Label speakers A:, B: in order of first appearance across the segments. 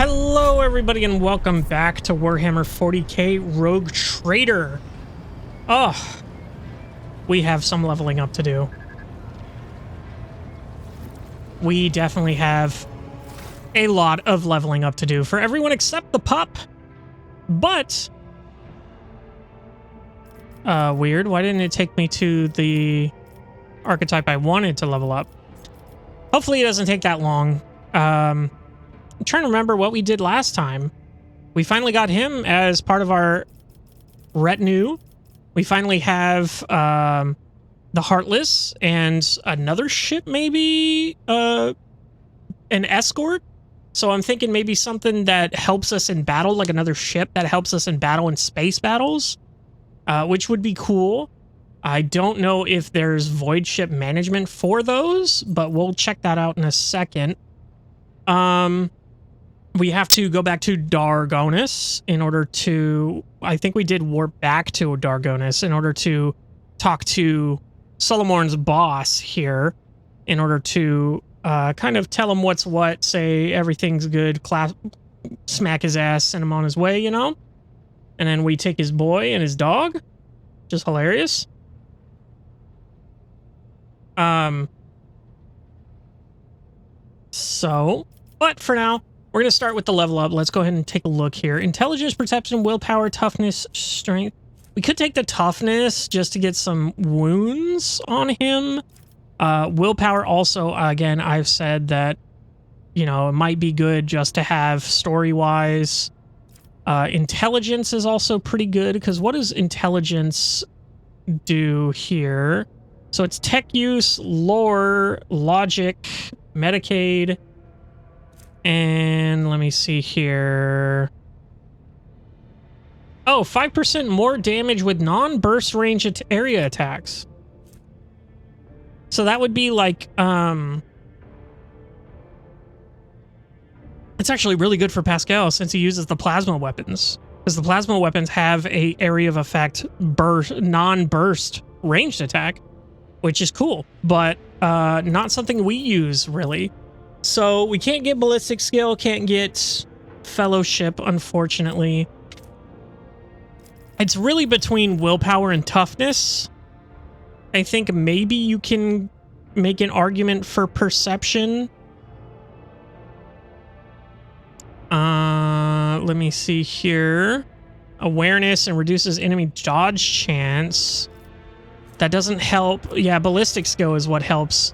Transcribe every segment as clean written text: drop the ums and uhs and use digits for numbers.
A: Hello everybody and welcome back to Warhammer 40K Rogue Trader. Oh, we have some leveling up to do. We definitely have a lot of leveling up to do for everyone except the pup. But, weird, why didn't it take me to the archetype I wanted to level up? Hopefully it doesn't take that long. I'm trying to remember what we did last time. We finally got him as part of our retinue. We finally have the Heartless and another ship, maybe an escort. So I'm thinking maybe something that helps us in battle, like another ship that helps us in battle in space battles, which would be cool. I don't know if there's void ship management for those, but we'll check that out in a second. We have to go back to Dargonis in order to... I think we did warp back to Dargonis in order to talk to Solomorn's boss here, in order to kind of tell him what's what, say everything's good, smack his ass, send him on his way, you know? And then we take his boy and his dog. Just hilarious. But for now, we're going to start with the level up. Let's go ahead and take a look here. Intelligence, perception, willpower, toughness, strength. We could take the toughness just to get some wounds on him. Willpower also, again, I've said that, you know, it might be good just to have story-wise. Intelligence is also pretty good, because what does intelligence do here? So it's tech use, lore, logic, Medicaid, and let me see here. Oh, 5% more damage with non-burst range area attacks. So that would be like, it's actually really good for Pascal since he uses the plasma weapons. Because the plasma weapons have a area of effect non-burst ranged attack, which is cool, but not something we use really. So we can't get ballistic skill, can't get fellowship, unfortunately. It's really between willpower and toughness. I think maybe you can make an argument for perception. Let me see here. Awareness and reduces enemy dodge chance. That doesn't help. Yeah, ballistic skill is what helps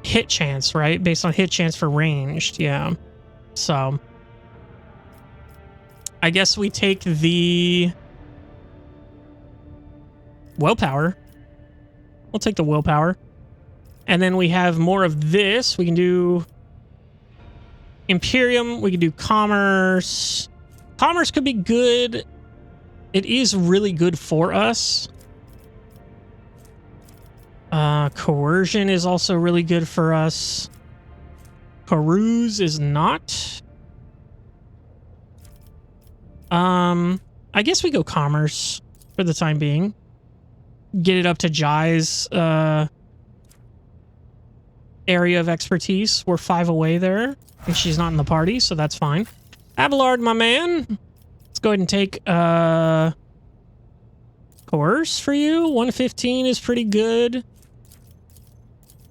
A: hit chance, right? Based on hit chance for ranged, yeah. So I guess we take the willpower. We'll take the willpower. And then we have more of this. We can do Imperium. We can do commerce. Commerce could be good. It is really good for us. Coercion is also really good for us. Peruse is not. I guess we go commerce for the time being. Get it up to Jai's area of expertise. We're 5 away there, and she's not in the party, so that's fine. Abelard, my man. Let's go ahead and take coerce for you. 115 is pretty good.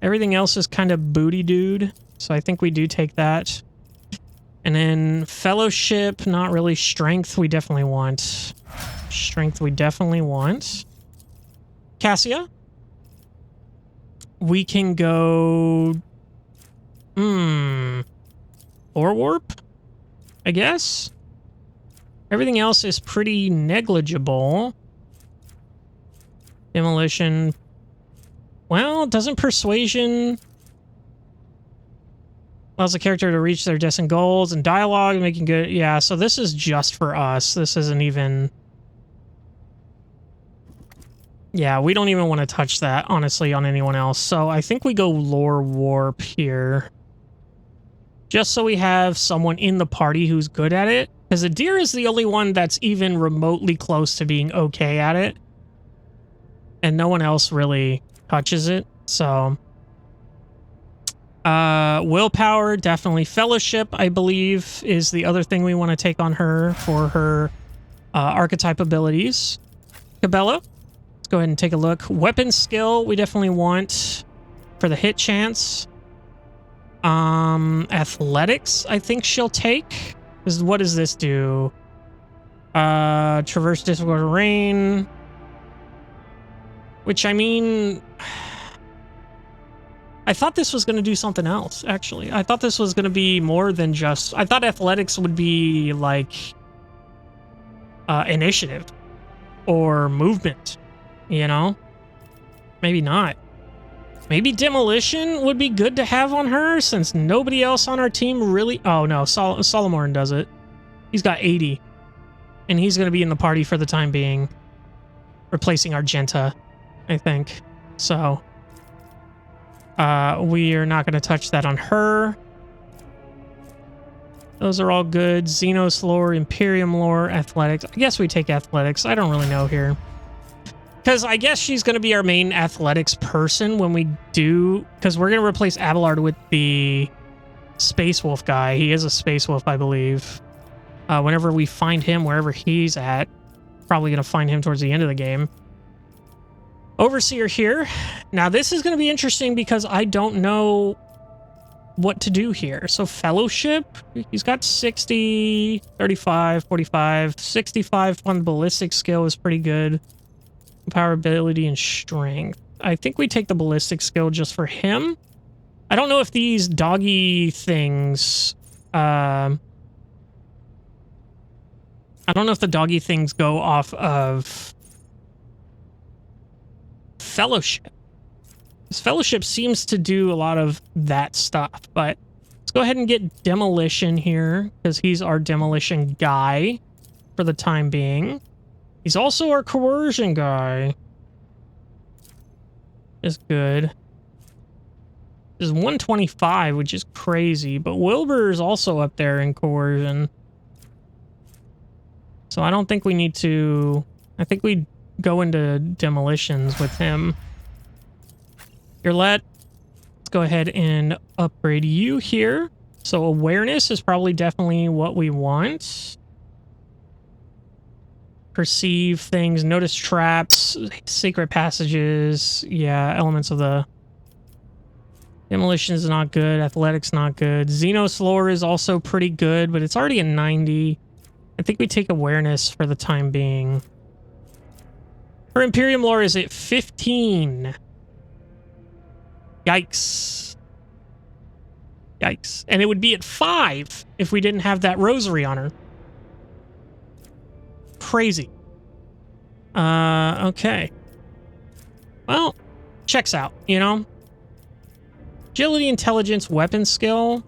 A: Everything else is kind of booty dude, so I think we do take that. And then fellowship, not really. Strength we definitely want. Strength we definitely want. Cassia. We can go or warp, I guess. Everything else is pretty negligible. Demolition. Well, doesn't persuasion allows the character to reach their destined goals, and dialogue making good. Yeah, so this is just for us. This isn't even. Yeah, we don't even want to touch that, honestly, on anyone else. So I think we go lore warp here. Just so we have someone in the party who's good at it. Because Adir is the only one that's even remotely close to being okay at it. And no one else really touches it, so Willpower, definitely. Fellowship, I believe, is the other thing we want to take on her for her archetype abilities. Cabela, let's go ahead and take a look. Weapon skill, we definitely want for the hit chance. Athletics, I think she'll take. What does this do? Traverse difficult terrain. Which, I mean, I thought this was going to do something else, actually. I thought this was going to be more than just... I thought athletics would be, like, initiative or movement, you know? Maybe not. Maybe demolition would be good to have on her, since nobody else on our team really... Oh, no, Solomon does it. He's got 80. And he's going to be in the party for the time being. Replacing Argenta, I think. So... we are not going to touch that on her. Those are all good. Xenos lore, Imperium lore, athletics. I guess we take athletics. I don't really know here. Because I guess she's going to be our main athletics person when we do... Because we're going to replace Abelard with the Space Wolf guy. He is a Space Wolf, I believe. Whenever we find him, wherever he's at, probably going to find him towards the end of the game. Overseer here. Now, this is going to be interesting because I don't know what to do here. So, Fellowship, he's got 60, 35, 45, 65 on ballistic skill is pretty good. Power, ability, and strength. I think we take the ballistic skill just for him. I don't know if these doggy things... I don't know if the doggy things go off of... Fellowship. This Fellowship seems to do a lot of that stuff, but let's go ahead and get Demolition here, because he's our Demolition guy for the time being. He's also our Coercion guy. Is good. This is 125, which is crazy, but Wilbur is also up there in Coercion. So I don't think we need to... I think we go into demolitions with him. Let's go ahead and upgrade you here. So awareness is probably definitely what we want. Perceive things, notice traps, secret passages. Yeah, elements of the... Demolition is not good. Athletics not good. Xenos lore is also pretty good, but it's already a 90. I think we take awareness for the time being. Her Imperium lore is at 15. Yikes. Yikes. And it would be at 5 if we didn't have that rosary on her. Crazy. Okay. Well, checks out, you know? Agility, intelligence, weapon skill.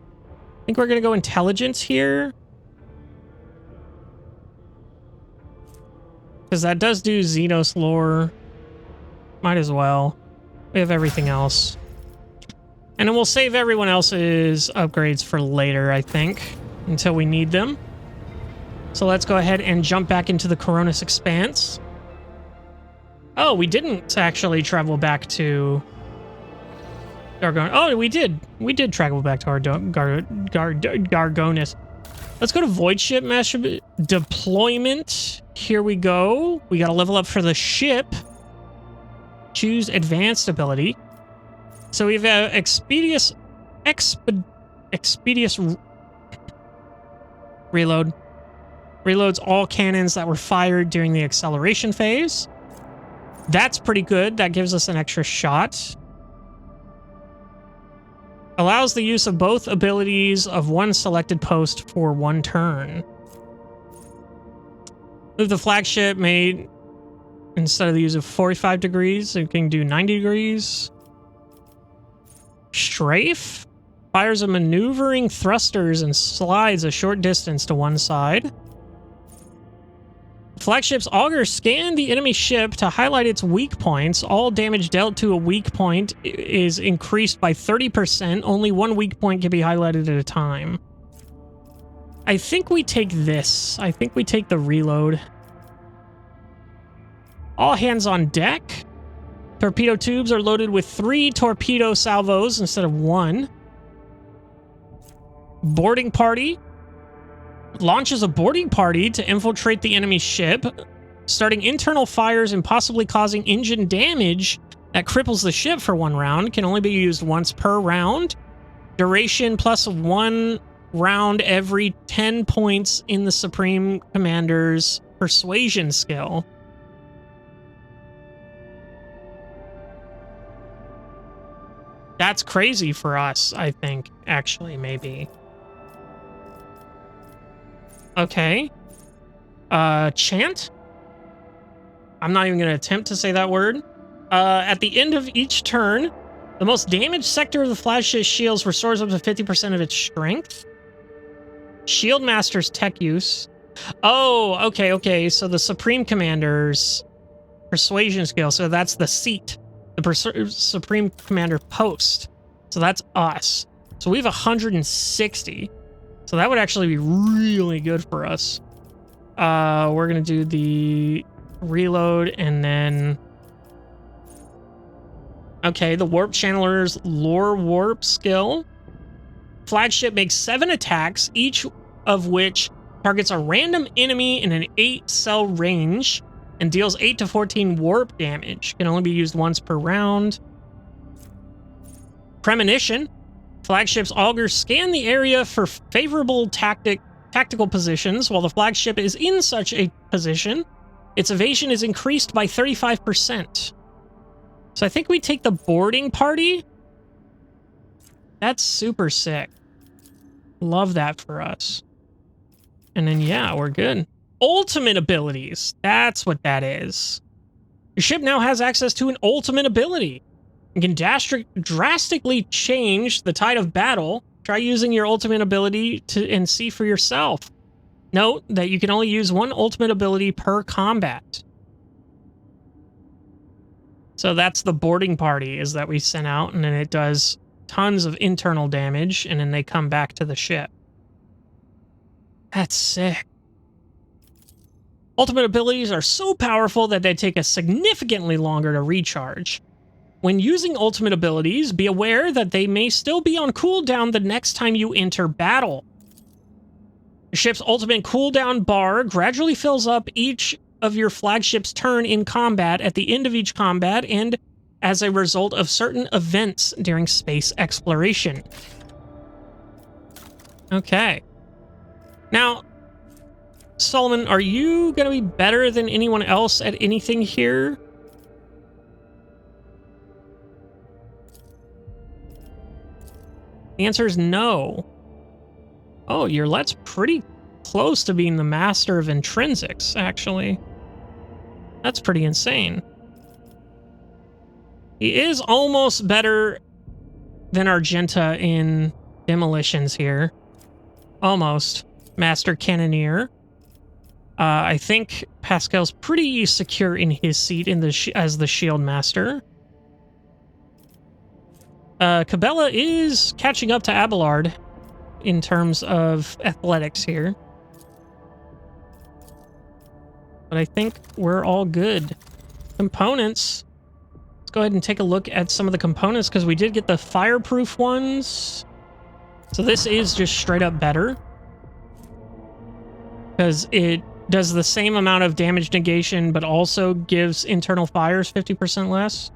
A: I think we're going to go intelligence here. Because that does do Xenos lore. Might as well. We have everything else. And then we'll save everyone else's upgrades for later, I think. Until we need them. So let's go ahead and jump back into the Coronis Expanse. Oh, we didn't actually travel back to... Gargon. Oh, we did. We did travel back to our Gargonis. Let's go to Void Ship Master Deployment. Here we go. We got to level up for the ship. Choose Advanced Ability. So we've Expeditious Reload. Reloads all cannons that were fired during the acceleration phase. That's pretty good. That gives us an extra shot. Allows the use of both abilities of one selected post for one turn. Move the flagship made instead of the use of 45 degrees, it can do 90 degrees. Strafe fires a maneuvering thrusters and slides a short distance to one side. Flagship's auger scan the enemy ship to highlight its weak points. All damage dealt to a weak point is increased by 30%. Only one weak point can be highlighted at a time. I think we take this. I think we take the reload. All hands on deck. Torpedo tubes are loaded with 3 torpedo salvos instead of 1. Boarding party. Launches a boarding party to infiltrate the enemy ship, starting internal fires and possibly causing engine damage that cripples the ship for 1 round. Can only be used once per round. Duration plus 1 round every 10 points in the Supreme Commander's persuasion skill. That's crazy for us, I think, actually, maybe. Okay. Chant? I'm not even going to attempt to say that word. At the end of each turn, the most damaged sector of the flagship's shields restores up to 50% of its strength. Shield Master's tech use. Oh, okay. So the Supreme Commander's persuasion skill. So that's the seat. The Supreme Commander post. So that's us. So we have 160. So that would actually be really good for us. We're going to do the reload and then... Okay, the Warp Channeler's Lore Warp skill. Flagship makes 7 attacks, each of which targets a random enemy in an 8-cell range and deals 8 to 14 warp damage. Can only be used once per round. Premonition. Flagship's augurs scan the area for favorable tactical positions. While the flagship is in such a position, its evasion is increased by 35%. So I think we take the boarding party. That's super sick. Love that for us. And then, yeah, we're good. Ultimate abilities. That's what that is. Your ship now has access to an ultimate ability. You can drastically change the tide of battle. Try using your ultimate ability and see for yourself. Note that you can only use 1 ultimate ability per combat. So that's the boarding party, is that we send out, and then it does tons of internal damage, and then they come back to the ship. That's sick. Ultimate abilities are so powerful that they take us significantly longer to recharge. When using ultimate abilities, be aware that they may still be on cooldown the next time you enter battle. The ship's ultimate cooldown bar gradually fills up each of your flagship's turn in combat at the end of each combat and as a result of certain events during space exploration. Okay. Now, Solomon, are you going to be better than anyone else at anything here? The answer is no. Oh, your let's pretty close to being the master of intrinsics, actually. That's pretty insane. He is almost better than Argenta in demolitions here. Almost. Master Cannoneer. I think Pascal's pretty secure in his seat in the as the Shield Master. Cabela is catching up to Abelard in terms of athletics here. But I think we're all good. Components. Let's go ahead and take a look at some of the components because we did get the fireproof ones. So this is just straight up better. Because it does the same amount of damage negation, but also gives internal fires 50% less.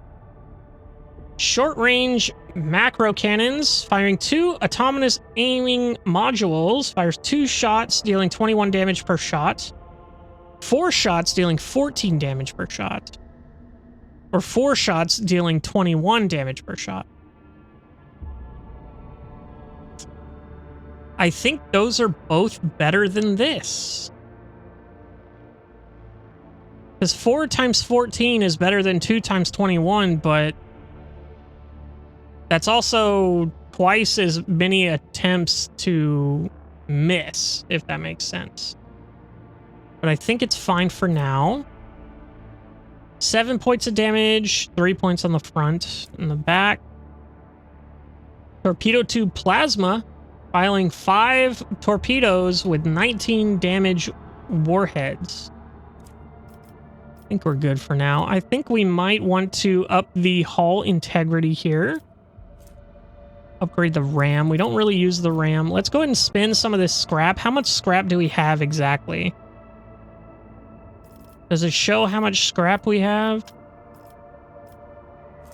A: Short range macro cannons, firing 2 autonomous aiming modules, fires 2 shots, dealing 21 damage per shot. 4 shots, dealing 14 damage per shot. Or 4 shots, dealing 21 damage per shot. I think those are both better than this. Because 4 times 14 is better than 2 times 21, but that's also twice as many attempts to miss, if that makes sense. But I think it's fine for now. 7 points of damage, 3 points on the front and the back. Torpedo tube plasma, firing 5 torpedoes with 19 damage warheads. I think we're good for now. I think we might want to up the hull integrity here. upgrade the RAM. We don't really use the RAM. Let's go ahead and spend some of this scrap. How much scrap do we have exactly? Does it show how much scrap we have?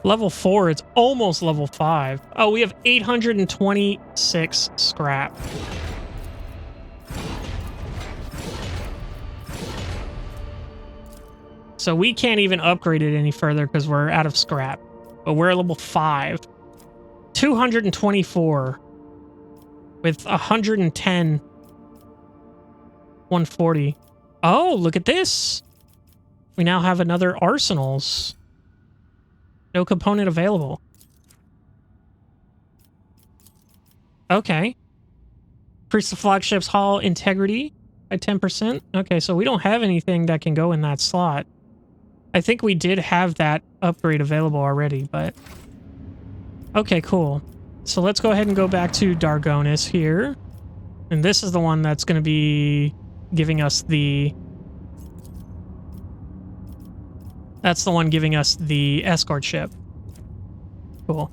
A: Level 4, it's almost level 5. Oh, we have 826 scrap. So we can't even upgrade it any further because we're out of scrap. But we're at level 5. 224 with 110. 140. Oh, look at this. We now have another arsenals. No component available. Okay. Increase the flagship's hull integrity by 10%. Okay, so we don't have anything that can go in that slot. I think we did have that upgrade available already, but... Okay, cool. So let's go ahead and go back to Dargonis here. And this is the one that's going to be giving us the... That's the one giving us the escort ship. Cool.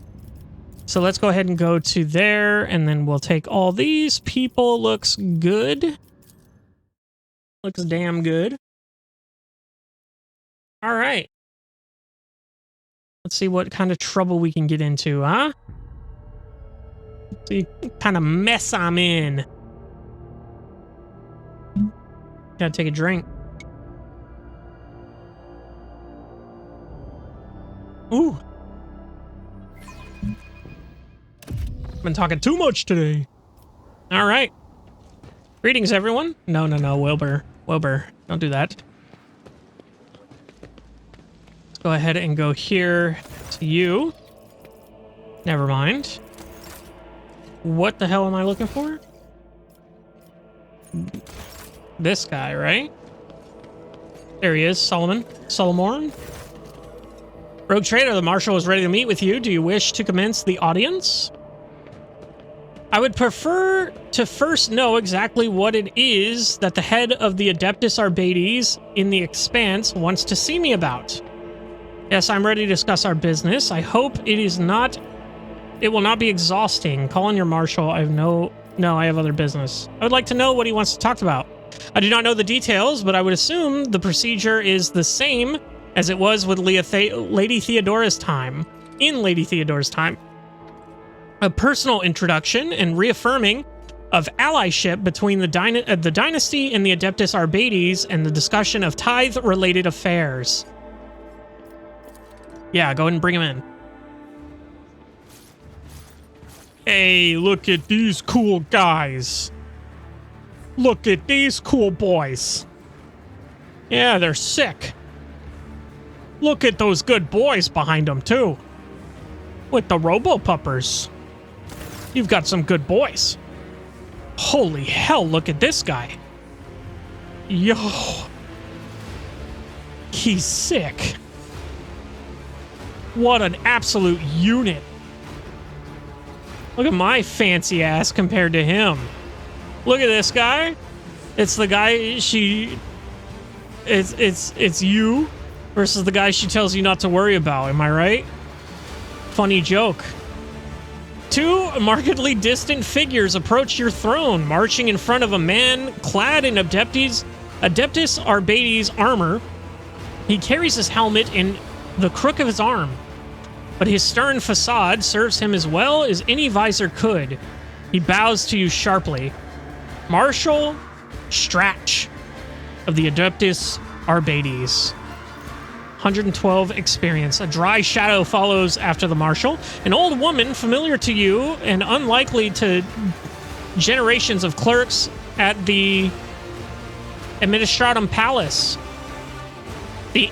A: So let's go ahead and go to there, and then we'll take all these people. Looks good. Looks damn good. All right. Let's see what kind of trouble we can get into, huh? See what kind of mess I'm in. Gotta take a drink. Ooh. Been talking too much today. All right. Greetings, everyone. No, Wilbur. Wilbur, don't do that. Let's go ahead and go here to you. Never mind. What the hell am I looking for? This guy, right? There he is, Solomon. Solomon. Rogue Trader, the Marshal is ready to meet with you. Do you wish to commence the audience? I would prefer to first know exactly what it is that the head of the Adeptus Arbates in the Expanse wants to see me about. Yes, I'm ready to discuss our business. I hope it will not be exhausting. Call on your Marshal. I have other business. I would like to know what he wants to talk about. I do not know the details, but I would assume the procedure is the same as it was with Lady Theodora's time. In Lady Theodora's time. A personal introduction and reaffirming of allyship between the dynasty and the Adeptus Arbates, and the discussion of tithe-related affairs. Yeah, go ahead and bring him in. Hey, look at these cool guys. Look at these cool boys. Yeah, they're sick. Look at those good boys behind them, too. With the Robo-Puppers. You've got some good boys. Holy hell, look at this guy. Yo. He's sick. What an absolute unit. Look at my fancy ass compared to him. Look at this guy. It's the guy she... It's you versus the guy she tells you not to worry about. Am I right? Funny joke. Two markedly distant figures approach your throne, marching in front of a man clad in Adeptus Arbates armor. He carries his helmet in the crook of his arm, but his stern facade serves him as well as any visor could. He bows to you sharply. Marshal Stratch of the Adeptus Arbates. 112 experience. A dry shadow follows after the Marshal. An old woman familiar to you and unlikely to generations of clerks at the Administratum Palace. The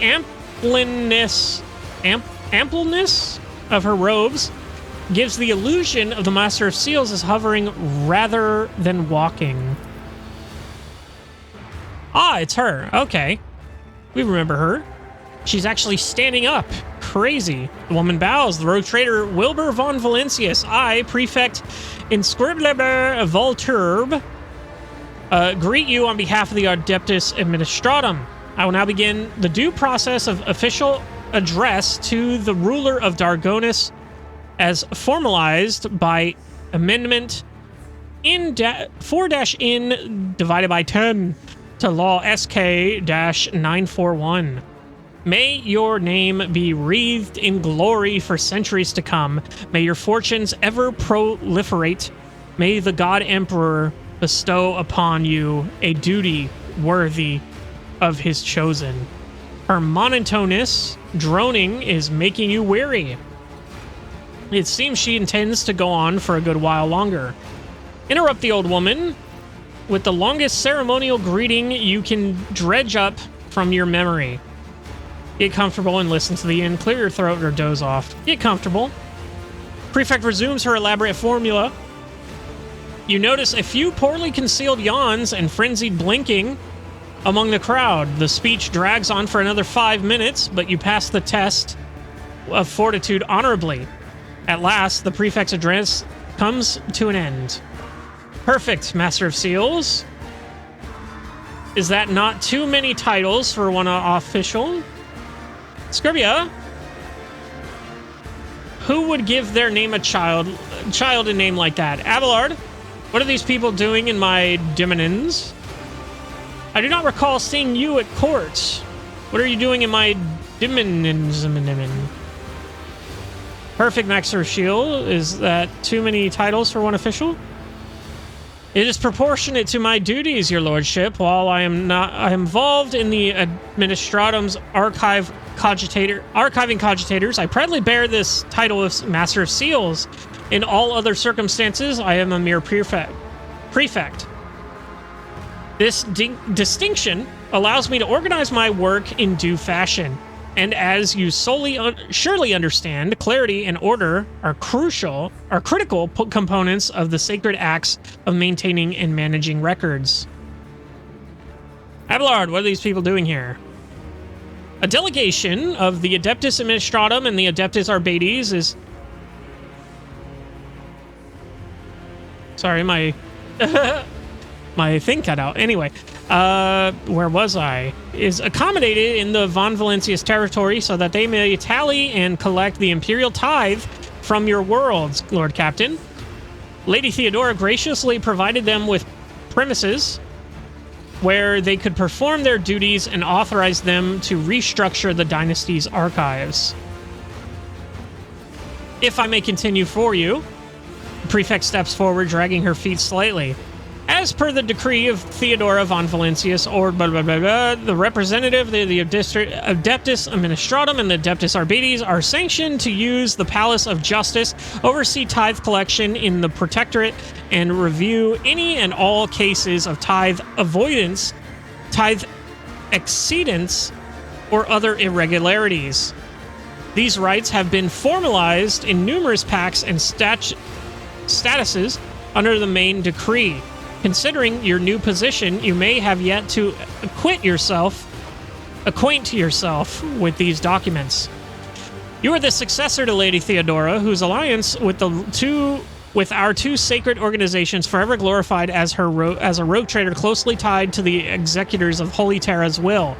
A: ampleness of her robes gives the illusion of the Master of Seals as hovering rather than walking. Ah, it's her. Okay. We remember her. She's actually standing up. Crazy. The woman bows. The Rogue Trader Wilbur von Valentius, I, Prefect Inscribler Volturb, greet you on behalf of the Adeptus Administratum. I will now begin the due process of official address to the ruler of Dargonis, as formalized by Amendment 4-in divided by 10 to Law SK-941. May your name be wreathed in glory for centuries to come. May your fortunes ever proliferate. May the God Emperor bestow upon you a duty worthy of his chosen. Her monotonous droning is making you weary. It seems she intends to go on for a good while longer. Interrupt the old woman with the longest ceremonial greeting you can dredge up from your memory. Get comfortable and listen to the end. Clear your throat or doze off. Get comfortable. Prefect resumes her elaborate formula. You notice a few poorly concealed yawns and frenzied blinking among the crowd. The speech drags on for another 5 minutes, but you pass the test of fortitude honorably. At last, the prefect's address comes to an end. Perfect, Master of Seals. Is that not too many titles for one official? Scribia, who would give their name a child a name like that? Abelard, what are these people doing in my dominins? I do not recall seeing you at court. What are you doing in my dominins? Perfect, Master of Shield. Is that too many titles for one official? It is proportionate to my duties, your lordship. While I am involved in the administratum's archiving cogitators, I proudly bear this title of Master of Seals. In all other circumstances, I am a mere prefect. This distinction allows me to organize my work in due fashion. And as you surely understand, clarity and order are critical components of the sacred acts of maintaining and managing records. Abelard, what are these people doing here? A delegation of the Adeptus Administratum and the Adeptus Arbates is... Sorry, my... my thing cut out. Anyway, where was I? Is accommodated in the Von Valencius territory so that they may tally and collect the imperial tithe from your worlds, Lord Captain. Lady Theodora graciously provided them with premises where they could perform their duties and authorized them to restructure the dynasty's archives. If I may continue for you, the prefect steps forward, dragging her feet slightly. As per the decree of Theodora von Valencius, or blah, blah, blah, blah, the representative, the Adeptus Administratum and the Adeptus Arbates are sanctioned to use the Palace of Justice, oversee tithe collection in the Protectorate, and review any and all cases of tithe avoidance, tithe exceedance, or other irregularities. These rights have been formalized in numerous pacts and statuses under the main decree. Considering your new position, you may have yet to acquaint yourself with these documents. You are the successor to Lady Theodora, whose alliance with our two sacred organizations forever glorified as a rogue trader closely tied to the executors of Holy Terra's will.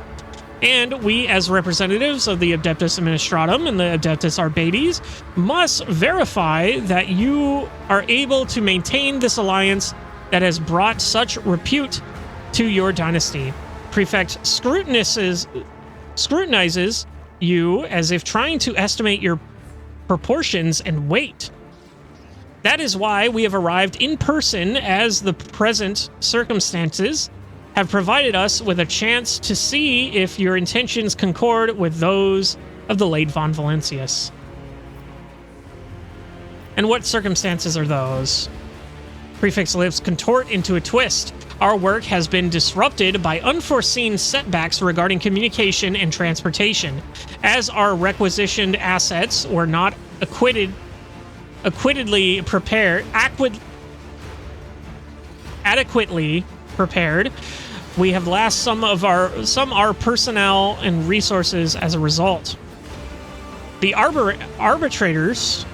A: And we, as representatives of the Adeptus Administratum and the Adeptus Arbates, must verify that you are able to maintain this alliance that has brought such repute to your dynasty. Prefect scrutinizes you as if trying to estimate your proportions and weight. That is why we have arrived in person, as the present circumstances have provided us with a chance to see if your intentions concord with those of the late Von Valencius. And what circumstances are those? Prefect's lips contort into a twist. Our work has been disrupted by unforeseen setbacks regarding communication and transportation. As our requisitioned assets were not adequately prepared, we have lost some our personnel and resources as a result. The arbitrators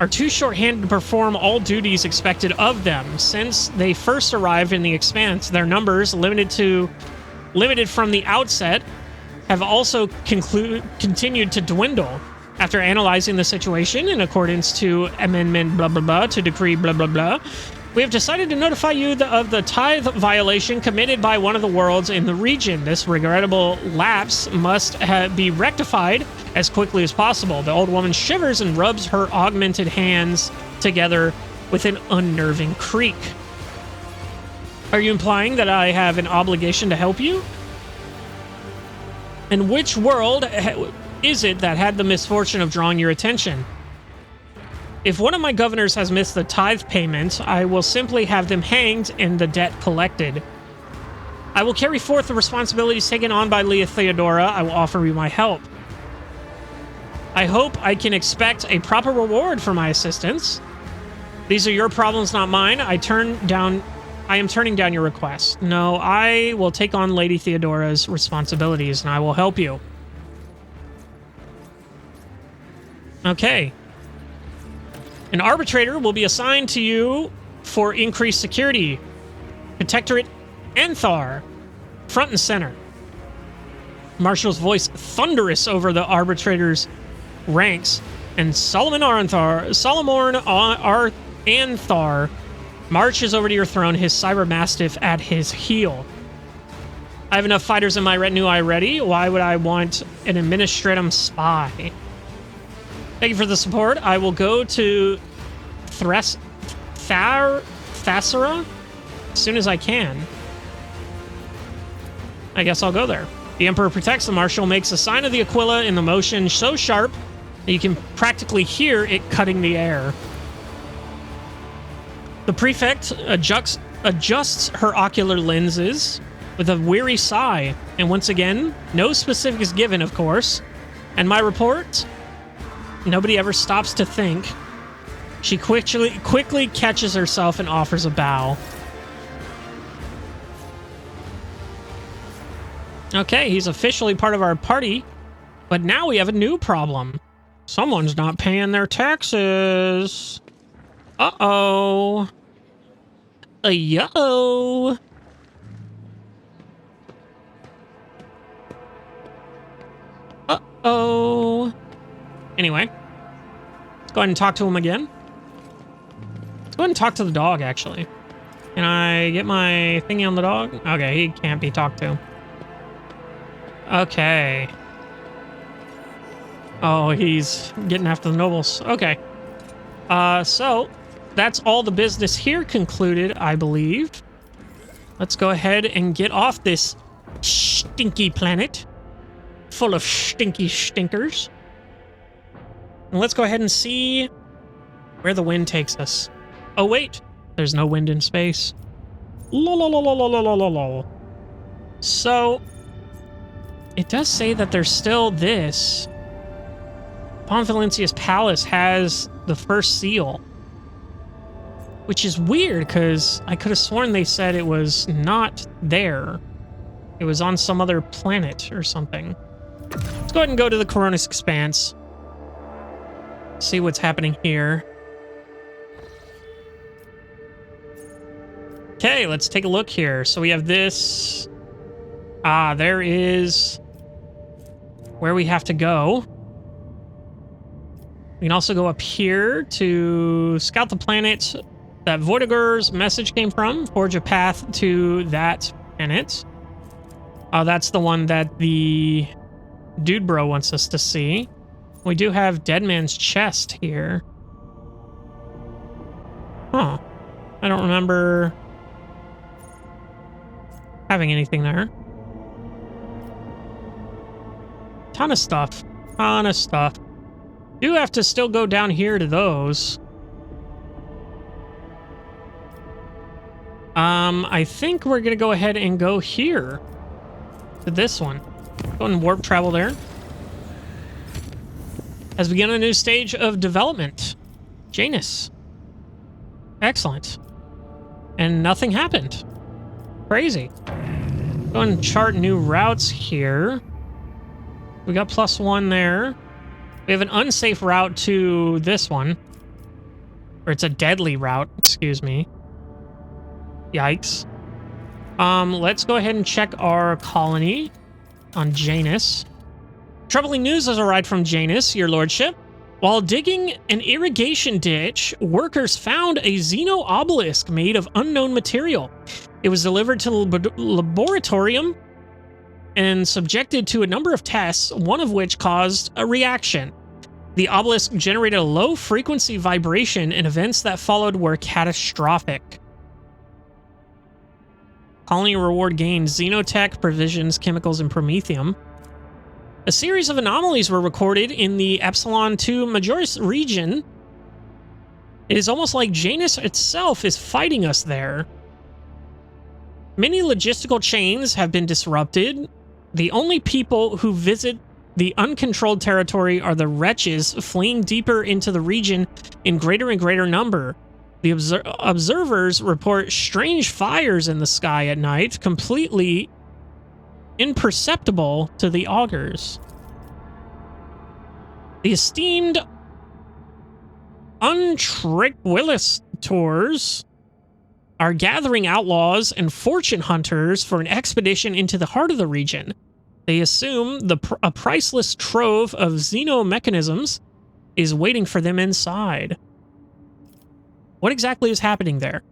A: are too short-handed to perform all duties expected of them. Since they first arrived in the Expanse, their numbers, limited from the outset, have also continued to dwindle. After analyzing the situation in accordance to amendment blah blah blah to decree blah blah blah, we have decided to notify you of the tithe violation committed by one of the worlds in the region. This regrettable lapse must be rectified as quickly as possible. The old woman shivers and rubs her augmented hands together with an unnerving creak. Are you implying that I have an obligation to help you? And which world is it that had the misfortune of drawing your attention? If one of my governors has missed the tithe payment, I will simply have them hanged and the debt collected. I will carry forth the responsibilities taken on by Leah Theodora. I will offer you my help. I hope I can expect a proper reward for my assistance. These are your problems, not mine. I am turning down your request. No, I will take on Lady Theodora's responsibilities, and I will help you. Okay. An arbitrator will be assigned to you for increased security. Protectorate Anthar, front and center. Marshal's voice thunderous over the arbitrator's ranks, and Solomon Anthar marches over to your throne, his cyber mastiff at his heel. I have enough fighters in my retinue already. Why would I want an administratum spy? Thank you for the support. I will go to Thasara as soon as I can. I guess I'll go there. The Emperor protects the Marshal, makes a sign of the Aquila in the motion so sharp that you can practically hear it cutting the air. The prefect adjusts her ocular lenses with a weary sigh, and once again, no specifics given, of course. And my report? Nobody ever stops to think. She quickly catches herself and offers a bow. Okay, he's officially part of our party, but now we have a new problem. Someone's not paying their taxes. Uh-oh. Yo. Uh-oh. Anyway, let's go ahead and talk to him again. Let's go ahead and talk to the dog, actually. Can I get my thingy on the dog? Okay, he can't be talked to. Okay. Oh, he's getting after the nobles. Okay. So that's all the business here concluded, I believe. Let's go ahead and get off this stinky planet full of stinky stinkers. And let's go ahead and see where the wind takes us. Oh, wait. There's no wind in space. Lol. So, it does say that there's still this. Pon Valencia's palace has the first seal. Which is weird, because I could have sworn they said it was not there. It was on some other planet or something. Let's go ahead and go to the Coronis Expanse. See what's happening here. Okay, let's take a look here. So we have this. There is where we have to go. We can also go up here to scout the planet that Voidigur's message came from. Forge a path to that planet. That's the one that the dude bro wants us to see. We do have Dead Man's Chest here. Huh. I don't remember having anything there. Ton of stuff. Do have to still go down here to those. I think we're gonna go ahead and go here to this one. Go and warp travel there. Has begun a new stage of development. Janus. Excellent. And nothing happened. Crazy. Go and chart new routes here. We got +1 there. We have an unsafe route to this one. Or it's a deadly route, excuse me. Yikes. Let's go ahead and check our colony on Janus. Troubling news has arrived from Janus, your lordship. While digging an irrigation ditch, workers found a Xeno obelisk made of unknown material. It was delivered to the laboratorium and subjected to a number of tests, one of which caused a reaction. The obelisk generated a low-frequency vibration, and events that followed were catastrophic. Colony reward gained xenotech, provisions, chemicals, and promethium. A series of anomalies were recorded in the Epsilon 2 Majoris region. It is almost like Janus itself is fighting us there. Many logistical chains have been disrupted. The only people who visit the uncontrolled territory are the wretches fleeing deeper into the region in greater and greater number. The observers report strange fires in the sky at night, completely imperceptible to the augurs. The esteemed Untranquilitors are gathering outlaws and fortune hunters for an expedition into the heart of the region. They assume a priceless trove of xenomechanisms is waiting for them inside. What exactly is happening there?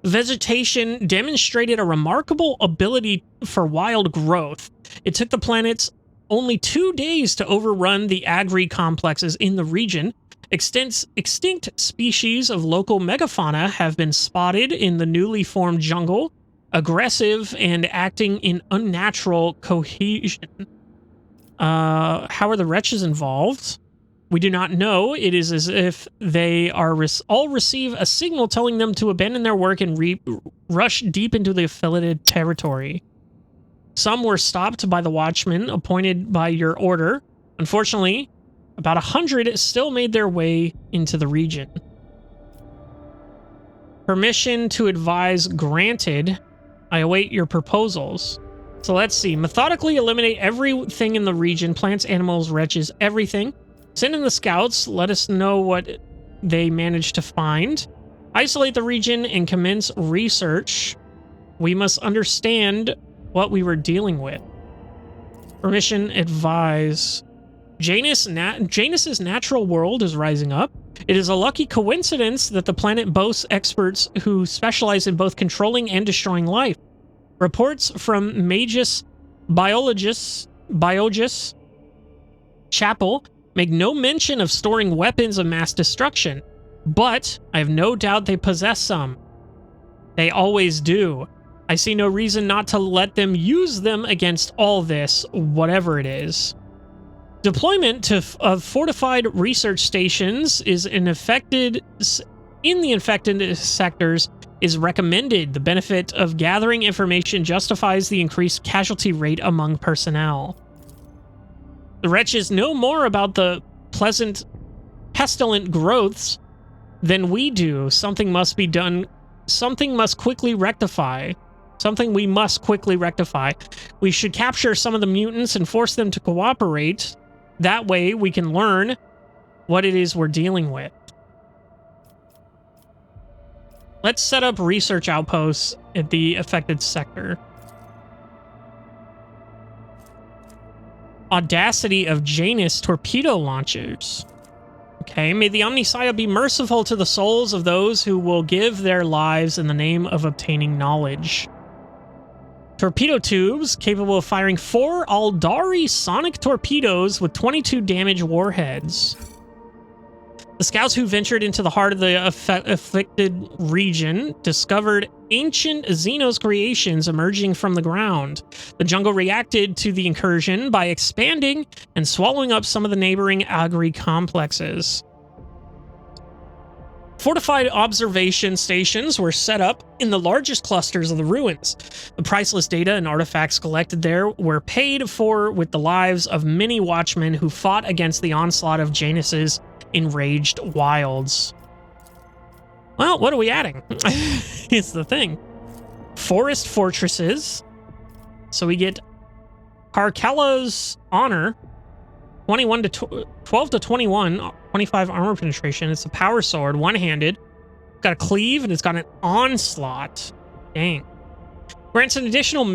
A: The vegetation demonstrated a remarkable ability for wild growth. It took the planets only 2 days to overrun the agri-complexes in the region. Extinct species of local megafauna have been spotted in the newly formed jungle, aggressive and acting in unnatural cohesion. How are the wretches involved? We do not know. It is as if they are all receive a signal telling them to abandon their work and rush deep into the affiliated territory. Some were stopped by the watchmen appointed by your order. Unfortunately, about 100 still made their way into the region. Permission to advise granted. I await your proposals. So let's see. Methodically eliminate everything in the region. Plants, animals, wretches, everything. Send in the scouts. Let us know what they managed to find. Isolate the region and commence research. We must understand what we were dealing with. Permission advise. Janus's natural world is rising up. It is a lucky coincidence that the planet boasts experts who specialize in both controlling and destroying life. Reports from Magus Biologus Chapel make no mention of storing weapons of mass destruction, but I have no doubt they possess some. They always do. I see no reason not to let them use them against all this, whatever it is. Deployment of fortified research stations in the infected sectors is recommended. The benefit of gathering information justifies the increased casualty rate among personnel. The wretches know more about the pestilent growths than we do. Something must be done. Something must quickly rectify. Something we must quickly rectify. We should capture some of the mutants and force them to cooperate. That way we can learn what it is we're dealing with. Let's set up research outposts at the affected sector. Audacity of Janus torpedo launchers. Okay, may the Omnissiah be merciful to the souls of those who will give their lives in the name of obtaining knowledge. Torpedo tubes capable of firing 4 Aldari sonic torpedoes with 22 damage warheads. The scouts who ventured into the heart of the afflicted region discovered ancient Xenos creations emerging from the ground. The jungle reacted to the incursion by expanding and swallowing up some of the neighboring agri complexes. Fortified observation stations were set up in the largest clusters of the ruins. The priceless data and artifacts collected there were paid for with the lives of many watchmen who fought against the onslaught of Janus's enraged wilds. Well, what are we adding? It's the thing. Forest fortresses. So we get Carcalla's Honor, 12 to 21, 25 armor penetration. It's a power sword, one-handed. Got a cleave, and it's got an onslaught. Dang. Grants an additional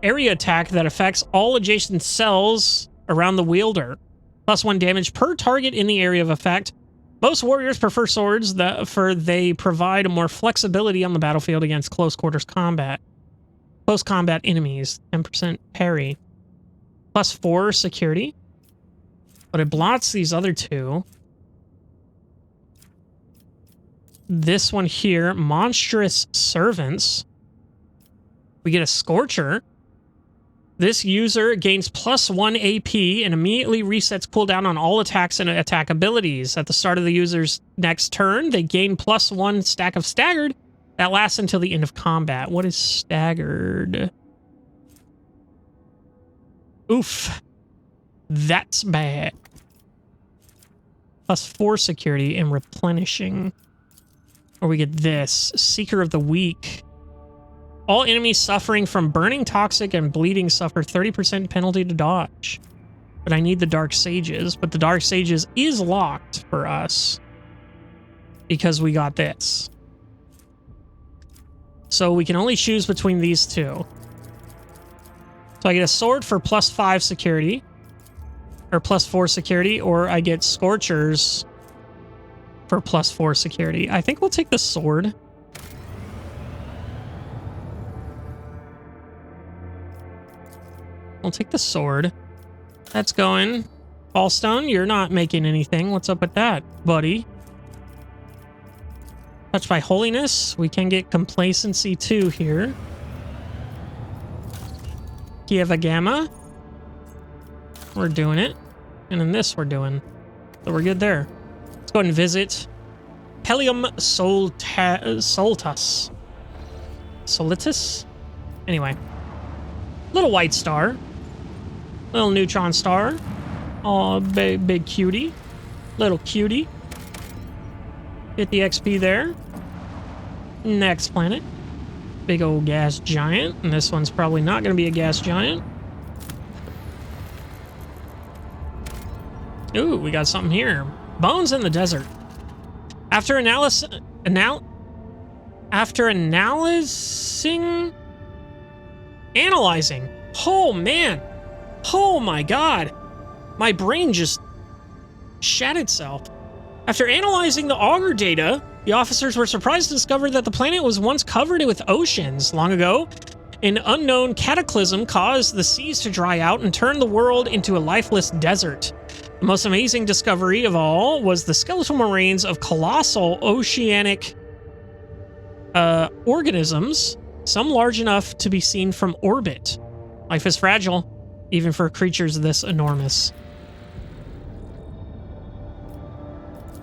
A: area attack that affects all adjacent cells around the wielder. +1 damage per target in the area of effect. Most warriors prefer swords for they provide more flexibility on the battlefield against close quarters combat. Close combat enemies, 10% parry. +4 security. But it blots these other two. This one here, monstrous servants. We get a scorcher. This user gains +1 AP and immediately resets cooldown on all attacks and attack abilities. At the start of the user's next turn, they gain +1 stack of staggered. That lasts until the end of combat. What is staggered? Oof. That's bad. +4 security and replenishing. Or we get this. Seeker of the Weak. All enemies suffering from burning, toxic, and bleeding suffer 30% penalty to dodge. But I need the Dark Sages. But the Dark Sages is locked for us. Because we got this. So we can only choose between these two. So I get a sword for +5 security. Or +4 security. Or I get Scorchers for +4 security. I think we'll take the sword. We'll take the sword. That's going. Fallstone, you're not making anything. What's up with that, buddy? Touched by Holiness. We can get Complacency too here. Kieva Gamma. We're doing it. And then this we're doing. So we're good there. Let's go ahead and visit Pelium Solitus. Solitus? Anyway. Little white star. Little neutron star. Oh, big cutie. Little cutie. Get the XP there. Next planet. Big old gas giant. And this one's probably not going to be a gas giant. Ooh, we got something here. Bones in the desert. After analyzing... Oh, man. Oh, my God. My brain just shat itself. After analyzing the auger data, the officers were surprised to discover that the planet was once covered with oceans. Long ago, an unknown cataclysm caused the seas to dry out and turn the world into a lifeless desert. The most amazing discovery of all was the skeletal remains of colossal oceanic organisms, some large enough to be seen from orbit. Life is fragile, even for creatures this enormous.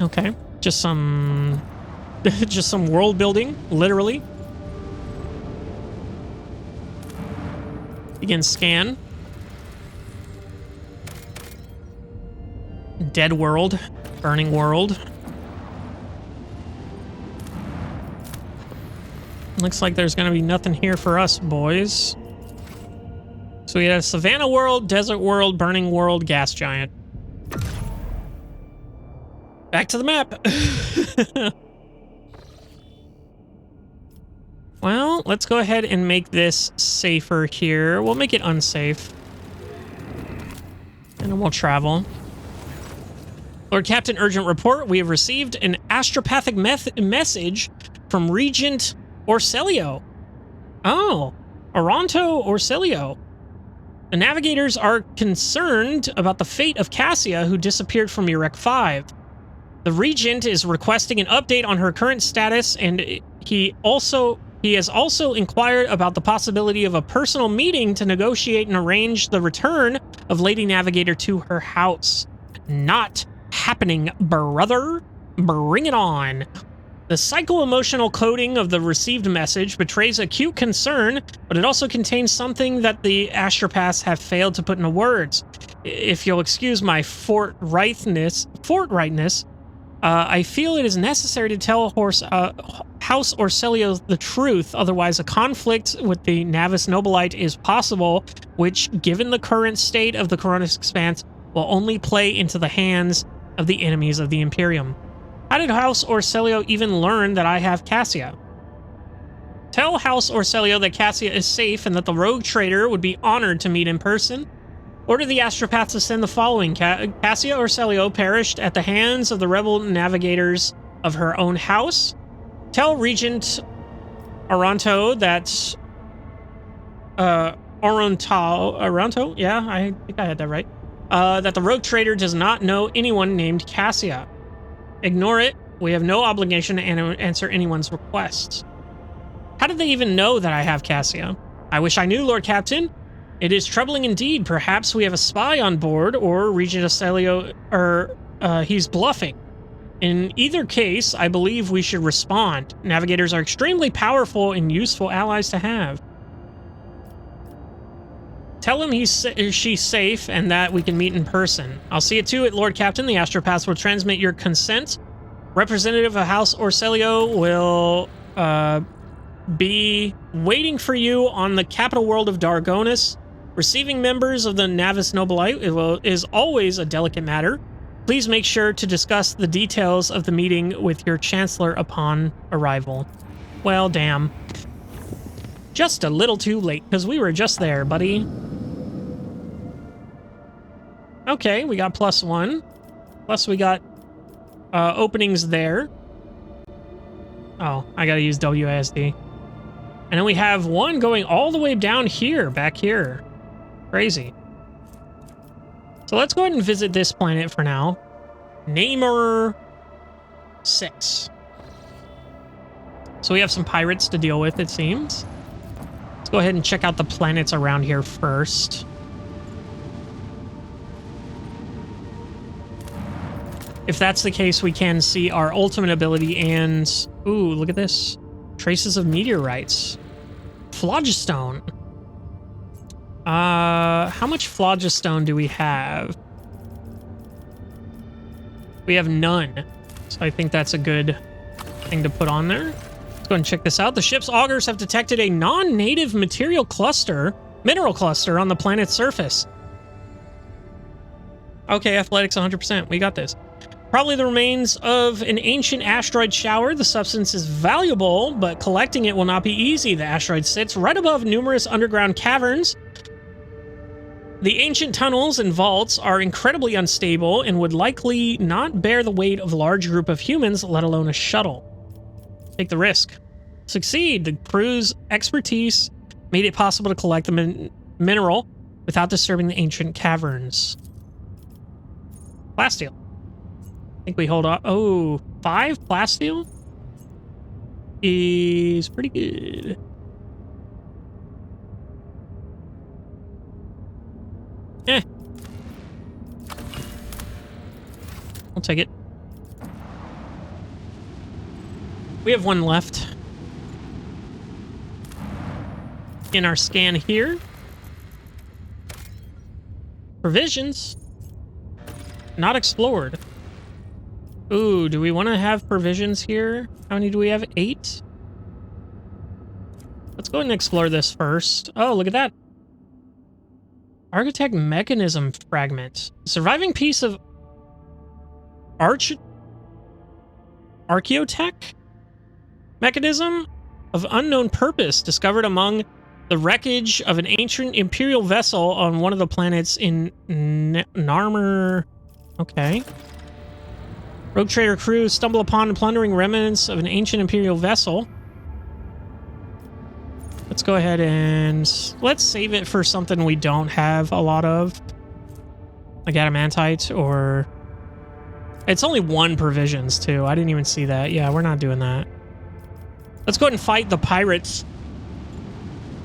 A: Okay, just some world building, literally. Begin scan. Dead world, burning world. Looks like there's gonna be nothing here for us, boys. So we had a Savannah world, desert world, burning world, gas giant. Back to the map. Well, let's go ahead and make this safer here. We'll make it unsafe. And then we'll travel. Lord Captain, urgent report. We have received an astropathic message from Regent Orselio. Oh, Oronto Orselio. The navigators are concerned about the fate of Cassia, who disappeared from Urek 5. The Regent is requesting an update on her current status, and he has also inquired about the possibility of a personal meeting to negotiate and arrange the return of Lady Navigator to her house. Not happening, brother. Bring it on. The psycho-emotional coding of the received message betrays acute concern, but it also contains something that the astropaths have failed to put into words. If you'll excuse my forthrightness, I feel it is necessary to tell House Orselio the truth, otherwise a conflict with the Navis Nobilite is possible, which, given the current state of the Coronis Expanse, will only play into the hands of the enemies of the Imperium. How did House Orselio even learn that I have Cassia? Tell House Orselio that Cassia is safe and that the rogue trader would be honored to meet in person. Order the astropaths to send the following. Cassia Orselio perished at the hands of the rebel navigators of her own house. Tell Regent Aranto that... Aranto? Yeah, I think I had that right. That the rogue trader does not know anyone named Cassia. Ignore it. We have no obligation to answer anyone's requests. How did they even know that I have Cassia? I wish I knew, Lord Captain. It is troubling indeed. Perhaps we have a spy on board, or Regent Aselio, or he's bluffing. In either case, I believe we should respond. Navigators are extremely powerful and useful allies to have. Tell him she's safe and that we can meet in person. I'll see it to it, Lord Captain. The astropaths will transmit your consent. Representative of House Orselio will be waiting for you on the capital world of Dargonis. Receiving members of the Navis Nobilite is always a delicate matter. Please make sure to discuss the details of the meeting with your Chancellor upon arrival. Well, damn. Just a little too late, because we were just there, buddy. Okay, we got +1. Plus we got openings there. Oh, I gotta use WASD. And then we have one going all the way down here, back here. Crazy. So let's go ahead and visit this planet for now. Namer 6. So we have some pirates to deal with, it seems. Let's go ahead and check out the planets around here first. If that's the case, we can see our ultimate ability and... Ooh, look at this. Traces of meteorites. Phlogiston. How much phlogiston do we have? We have none. So I think that's a good thing to put on there. Let's go ahead and check this out. The ship's augurs have detected a non-native mineral cluster on the planet's surface. Okay, athletics 100%. We got this. Probably the remains of an ancient asteroid shower. The substance is valuable, but collecting it will not be easy. The asteroid sits right above numerous underground caverns. The ancient tunnels and vaults are incredibly unstable and would likely not bear the weight of a large group of humans, let alone a shuttle. Take the risk. Succeed. The crew's expertise made it possible to collect the mineral without disturbing the ancient caverns. Plasteel. I think we hold off. Oh, 5 plasteel is pretty good. Eh. I'll take it. We have one left in our scan here. Provisions. Not explored. Ooh, do we want to have provisions here? How many do we have? 8? Let's go ahead and explore this first. Oh, look at that. Architect mechanism fragment. Surviving piece of archaeotech mechanism of unknown purpose discovered among the wreckage of an ancient imperial vessel on one of the planets in Narmer. Okay. Rogue trader crew stumble upon plundering remnants of an ancient imperial vessel. Let's go ahead and let's save it for something we don't have a lot of. Like adamantite or... It's only 1 provisions too. I didn't even see that. Yeah, we're not doing that. Let's go ahead and fight the pirates.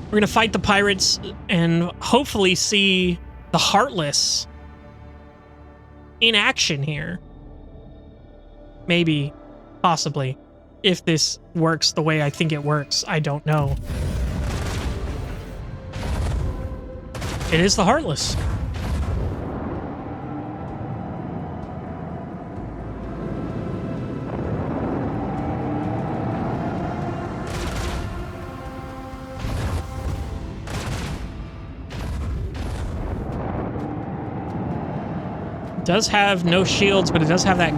A: We're going to fight the pirates and hopefully see the Heartless in action here. Maybe, possibly, if this works the way I think it works. I don't know. It is the Heartless. It does have no shields, but it does have that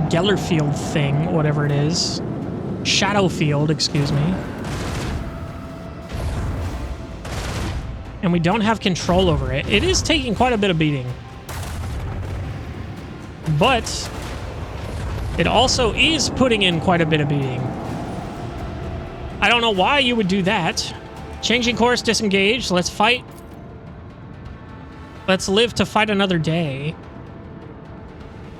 A: Gellerfield thing, whatever it is. Shadowfield, excuse me. and we don't have control over it. It is taking quite a bit of beating. But it also is putting in quite a bit of beating. I don't know why you would do that. Changing course, disengage. Let's fight. Let's live to fight another day.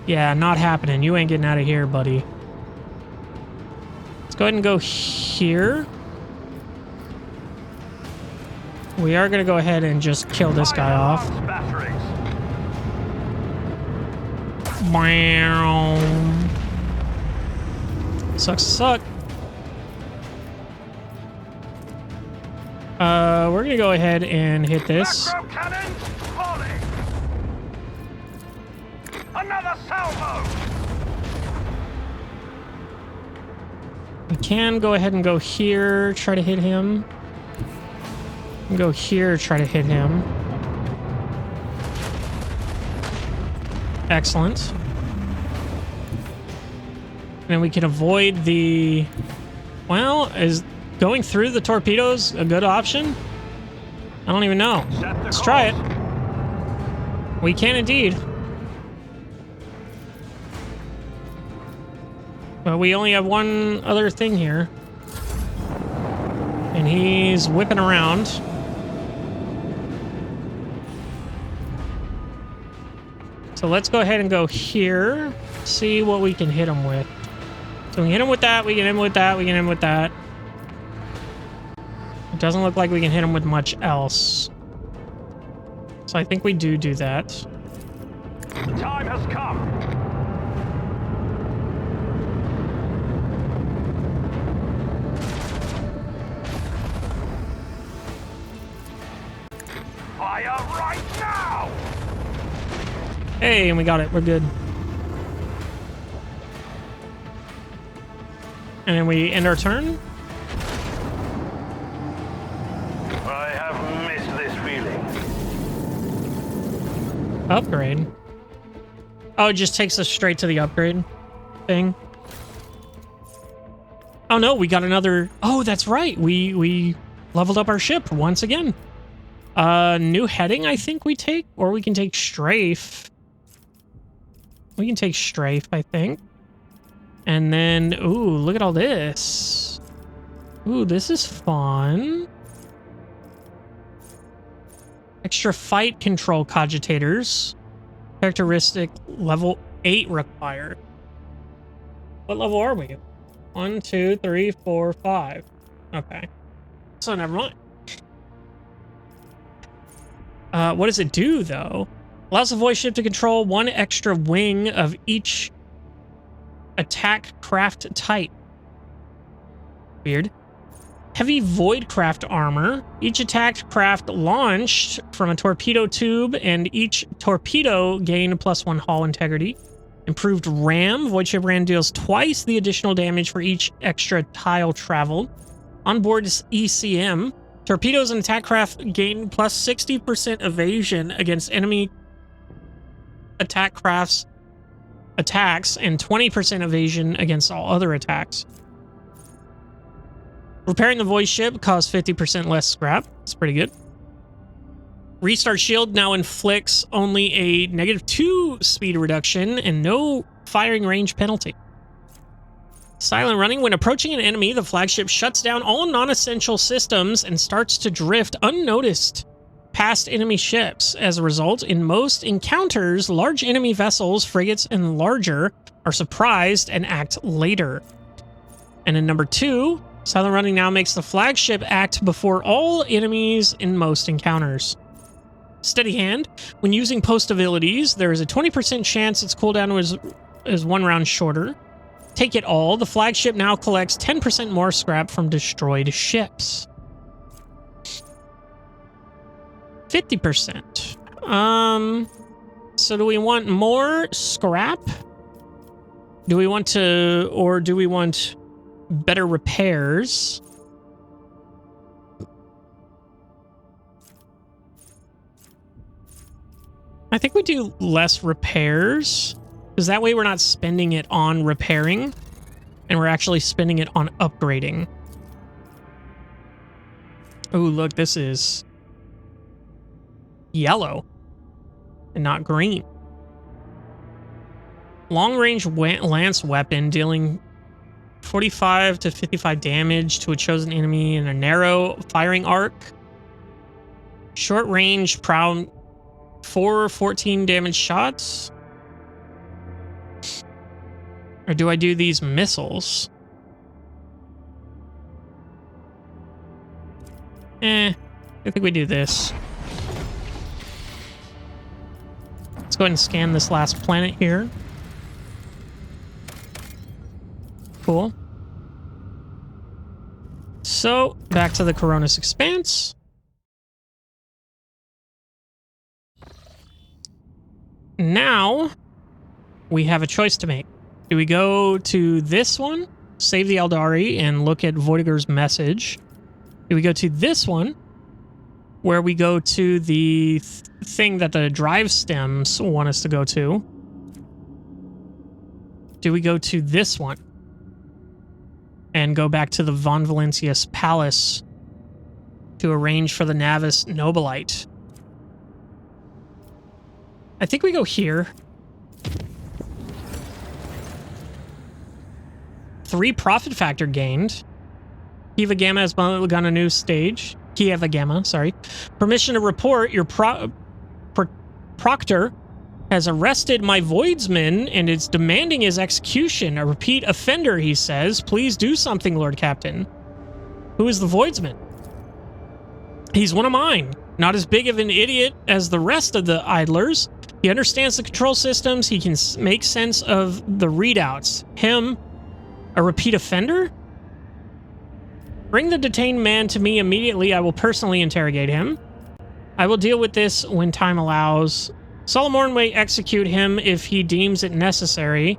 A: Yeah, not happening. You ain't getting out of here, buddy. Let's go ahead and go here. We are going to go ahead and just kill this guy off. Bam. Sucks to suck. We're gonna go ahead and hit this.
B: Another salvo.
A: We can go ahead and go here, try to hit him. And go here, try to hit him. Excellent. And then we can avoid the... Well, is going through the torpedoes a good option? I don't even know. Let's try it. We can indeed. But we only have one other thing here. And he's whipping around. So let's go ahead and go here. See what we can hit him with. So we can hit him with that, we can hit him with that, we can hit him with that. It doesn't look like we can hit him with much else. So I think we do that.
B: The time has come. Fire right now!
A: Hey, and we got it. We're good. And then we end our turn.
B: I have missed this feeling.
A: Upgrade. Oh, it just takes us straight to the upgrade thing. Oh no, we got another... Oh, that's right. We leveled up our ship once again. New heading, I think we take, or we can take strafe. We can take strafe, I think. And then, ooh, look at all this. Ooh, this is fun. Extra fight control cogitators. Characteristic level 8 required. What level are we? 1, 2, 3, 4, 5. Okay. So never mind. What does it do, though? Allows the voice ship to control one extra wing of each attack craft type. Weird. Heavy void craft armor. Each attacked craft launched from a torpedo tube, and each torpedo gained +1 hull integrity. Improved ram. Void ship ram deals twice the additional damage for each extra tile traveled. Onboard ECM. Torpedoes and attack craft gain plus 60% evasion against enemy attack crafts attacks and 20% evasion against all other attacks. Repairing the voice ship costs 50% less scrap. That's pretty good. Restart shield now inflicts only a -2 speed reduction and no firing range penalty. Silent running. When approaching an enemy, the flagship shuts down all non-essential systems and starts to drift unnoticed past enemy ships. As a result, in most encounters, large enemy vessels, frigates, and larger are surprised and act later. And in number 2, silent running now makes the flagship act before all enemies in most encounters. Steady hand. When using post abilities, there is a 20% chance its cooldown is 1 round shorter. Take it all. The flagship now collects 10% more scrap from destroyed ships. 50%. So do we want more scrap? Do we want to, or do we want better repairs? I think we do less repairs, because that way we're not spending it on repairing, and we're actually spending it on upgrading. Oh, look, this is yellow and not green. Long-range lance weapon dealing 45 to 55 damage to a chosen enemy in a narrow firing arc. Short-range prow 14 damage shots. Or do I do these missiles? I think we do this. Let's go ahead and scan this last planet here. Cool. So, back to the Coronis Expanse. Now, we have a choice to make. Do we go to this one, save the Eldari, and look at Voidiger's message? Do we go to this one, where we go to the thing that the drive stems want us to go to? Do we go to this one and go back to the Von Valentius Palace to arrange for the Navis Nobilite? I think we go here. 3 profit factor gained. Kiva Gamma has begun a new stage. Kieva Gamma, sorry. Permission to report. Your proctor has arrested my voidsman and is demanding his execution. A repeat offender, he says. Please do something, Lord Captain. Who is the voidsman? He's one of mine. Not as big of an idiot as the rest of the idlers. He understands the control systems. He can make sense of the readouts. Him, a repeat offender? Bring the detained man to me immediately. I will personally interrogate him. I will deal with this when time allows. Solomon may execute him if he deems it necessary,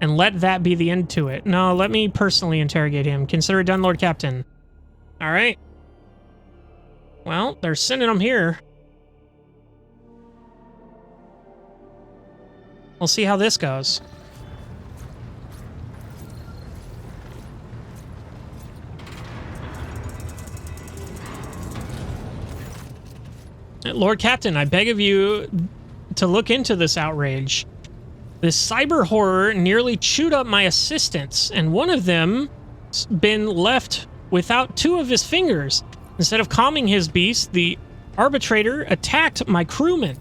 A: and let that be the end to it. No, let me personally interrogate him. Consider it done, Lord Captain. All right. Well, they're sending him here. We'll see how this goes. Lord Captain, I beg of you to look into this outrage. This cyber horror nearly chewed up my assistants, and one of them's been left without 2 of his fingers. Instead of calming his beast, the arbitrator attacked my crewman.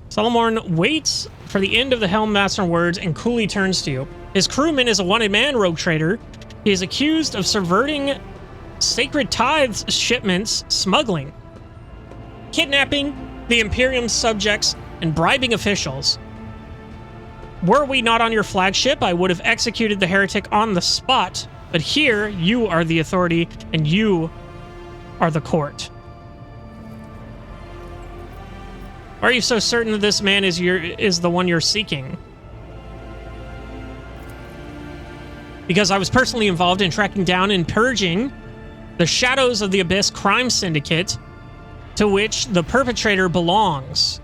A: Solomon waits for the end of the Helmmaster words and coolly turns to you. His crewman is a wanted-man rogue trader. He is accused of subverting sacred tithes shipments, smuggling, kidnapping the Imperium's subjects, and bribing officials. Were we not on your flagship, I would have executed the heretic on the spot, but here you are the authority and you are the court. Why are you so certain that this man is the one you're seeking? Because I was personally involved in tracking down and purging the Shadows of the Abyss crime syndicate to which the perpetrator belongs.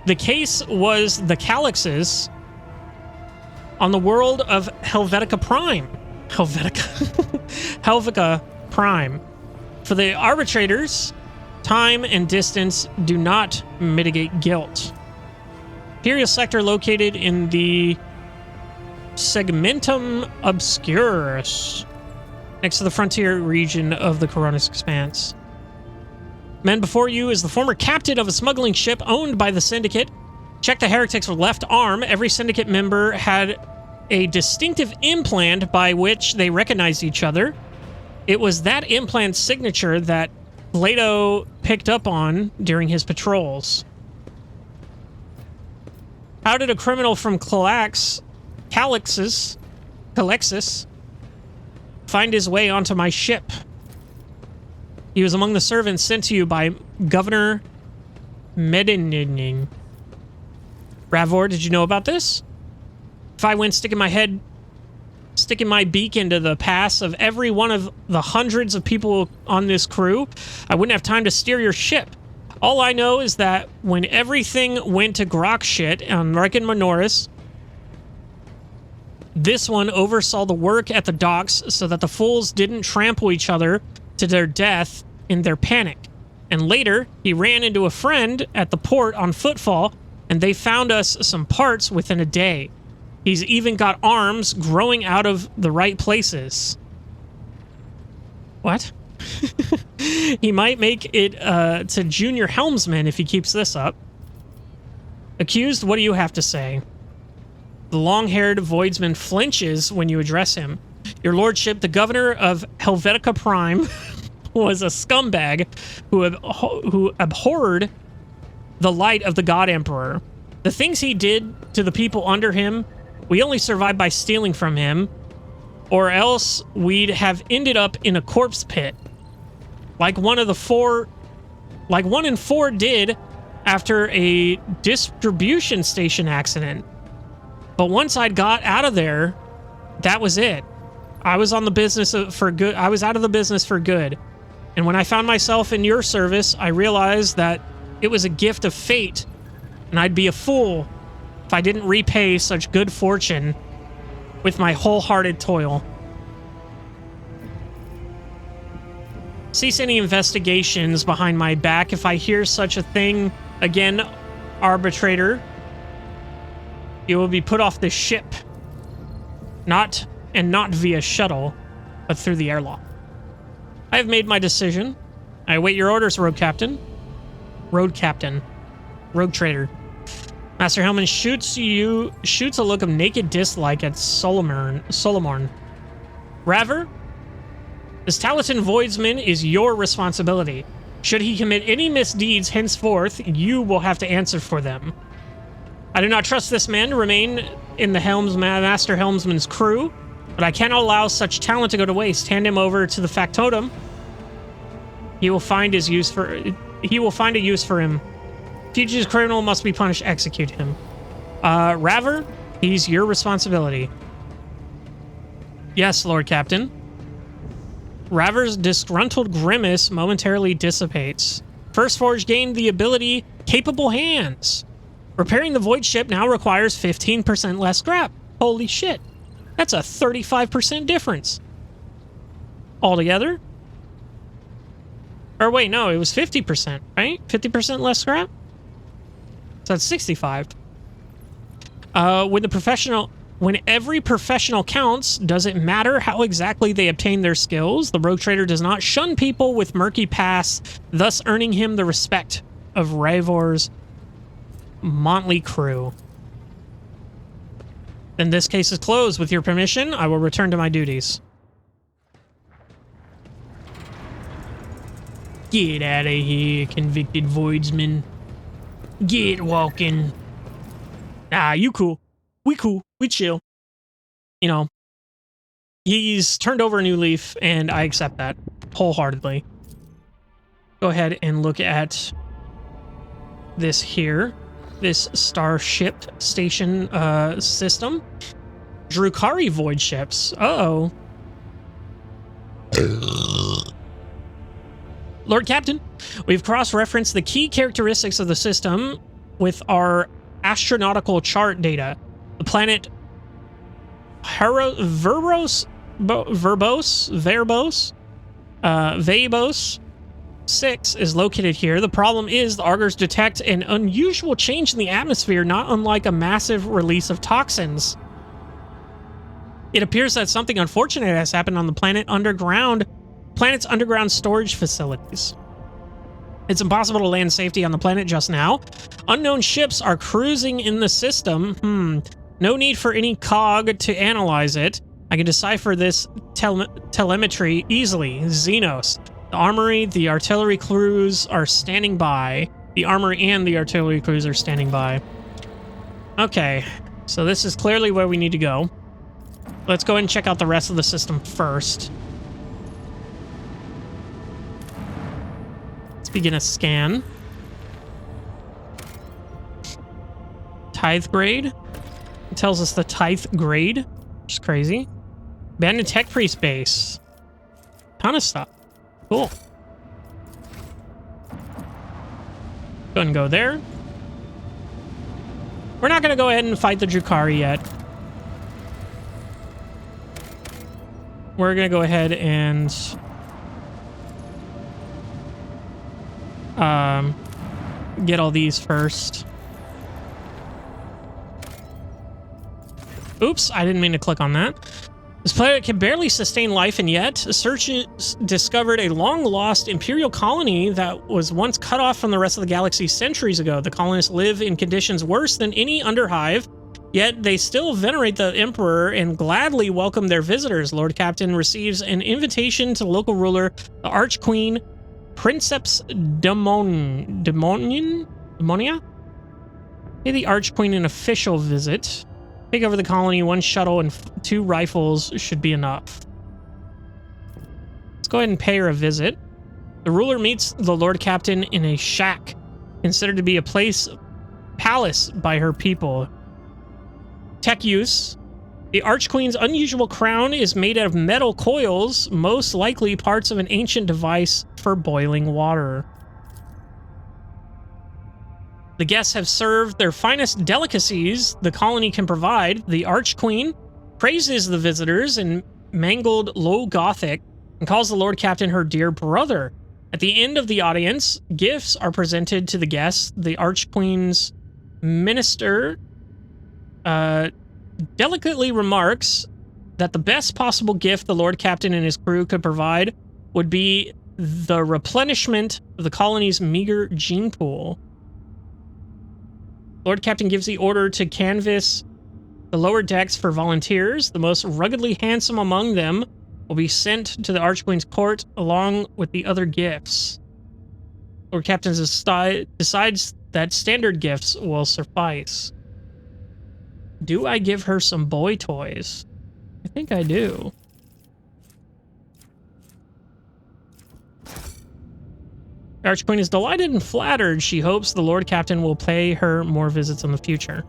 A: The case was the Calyxes on the world of Helvetica Prime. Helvetica Prime. For the arbitrators, time and distance do not mitigate guilt. Imperial sector located in the Segmentum Obscurus, next to the frontier region of the Coronis Expanse. Men before you is the former captain of a smuggling ship owned by the Syndicate. Check the Heretic's left arm. Every Syndicate member had a distinctive implant by which they recognized each other. It was that implant's signature that Plato picked up on during his patrols. How did a criminal from Calyxes find his way onto my ship? He was among the servants sent to you by Governor Medinin. Ravor, did you know about this? If I went sticking my beak into the pass of every one of the hundreds of people on this crew, I wouldn't have time to steer your ship. All I know is that when everything went to grok shit on Reckon Minoris, this one oversaw the work at the docks so that the fools didn't trample each other to their death in their panic. And later, he ran into a friend at the port on footfall, and they found us some parts within a day. He's even got arms growing out of the right places. What? He might make it to junior helmsman if he keeps this up. Accused, what do you have to say? The long-haired voidsman flinches when you address him. Your lordship, the governor of Helvetica Prime, was a scumbag who abhorred the light of the God Emperor. The things he did to the people under him, we only survived by stealing from him, or else we'd have ended up in a corpse pit. Like one in four did after a distribution station accident. But once I got out of there, that was it. I was on the business for good. I was out of the business for good. And when I found myself in your service, I realized that it was a gift of fate, and I'd be a fool if I didn't repay such good fortune with my wholehearted toil. Cease any investigations behind my back if I hear such a thing again, arbitrator. You will be put off this ship. Not via shuttle, but through the airlock. I have made my decision. I await your orders, Road Captain. Road Captain. Rogue Trader. Master Hellman shoots a look of naked dislike at Solomorn. Raver, this Talatin Voidsman is your responsibility. Should he commit any misdeeds henceforth, you will have to answer for them. I do not trust this man to remain in the Master Helmsman's crew, but I cannot allow such talent to go to waste. Hand him over to the factotum. He will find a use for him. Fugitive criminal must be punished. Execute him. Raver, he's your responsibility. Yes, Lord Captain. Raver's disgruntled grimace momentarily dissipates. First Forge gained the ability Capable Hands. Repairing the void ship now requires 15% less scrap. Holy shit. That's a 35% difference. Altogether? Or wait, no, it was 50%, right? 50% less scrap? So that's 65. When every professional counts, does it matter how exactly they obtain their skills? The Rogue Trader does not shun people with murky pasts, thus earning him the respect of Ravor's motley crew. Then this case is closed. With your permission, I will return to my duties. Get out of here, convicted voidsman. Get walking. Ah, you cool. We cool. We chill. You know, he's turned over a new leaf, and I accept that wholeheartedly. Go ahead and look at this here. This starship station system. Drukari void ships. Uh-oh. Lord Captain, we've cross-referenced the key characteristics of the system with our astronautical chart data. The planet Verbos 6 is located here. The problem is the augurs detect an unusual change in the atmosphere, not unlike a massive release of toxins. It appears that something unfortunate has happened on the planet's underground storage facilities. It's impossible to land safety on the planet just now. Unknown ships are cruising in the system. No need for any cog to analyze it. I can decipher this telemetry easily. Xenos. The armory, the artillery crews are standing by. The armory and the artillery crews are standing by. Okay, so this is clearly where we need to go. Let's go ahead and check out the rest of the system first. Let's begin a scan. Tithe grade. It tells us the tithe grade, which is crazy. Abandoned Tech Priest base. Ton of stuff. Cool. Go ahead and go there. We're not going to go ahead and fight the Drukari yet. We're going to go ahead and Get all these first. Oops, I didn't mean to click on that. This planet can barely sustain life, and yet searchers discovered a long-lost Imperial colony that was once cut off from the rest of the galaxy centuries ago. The colonists live in conditions worse than any underhive, yet they still venerate the Emperor and gladly welcome their visitors. Lord Captain receives an invitation to the local ruler, the Archqueen, Princeps Demonia? Pay the Archqueen an official visit. Take over the colony. 1 shuttle and 2 rifles should be enough. Let's go ahead and pay her a visit. The ruler meets the Lord Captain in a shack, considered to be a palace by her people. Tech use. The Archqueen's unusual crown is made out of metal coils, most likely parts of an ancient device for boiling water. The guests have served their finest delicacies the colony can provide. The Archqueen praises the visitors in mangled Low Gothic and calls the Lord Captain her dear brother. At the end of the audience, gifts are presented to the guests. The Archqueen's minister delicately remarks that the best possible gift the Lord Captain and his crew could provide would be the replenishment of the colony's meager gene pool. Lord Captain gives the order to canvass the lower decks for volunteers. The most ruggedly handsome among them will be sent to the Archqueen's court along with the other gifts. Lord Captain decides that standard gifts will suffice. Do I give her some boy toys? I think I do. The Archqueen is delighted and flattered. She hopes the Lord Captain will pay her more visits in the future.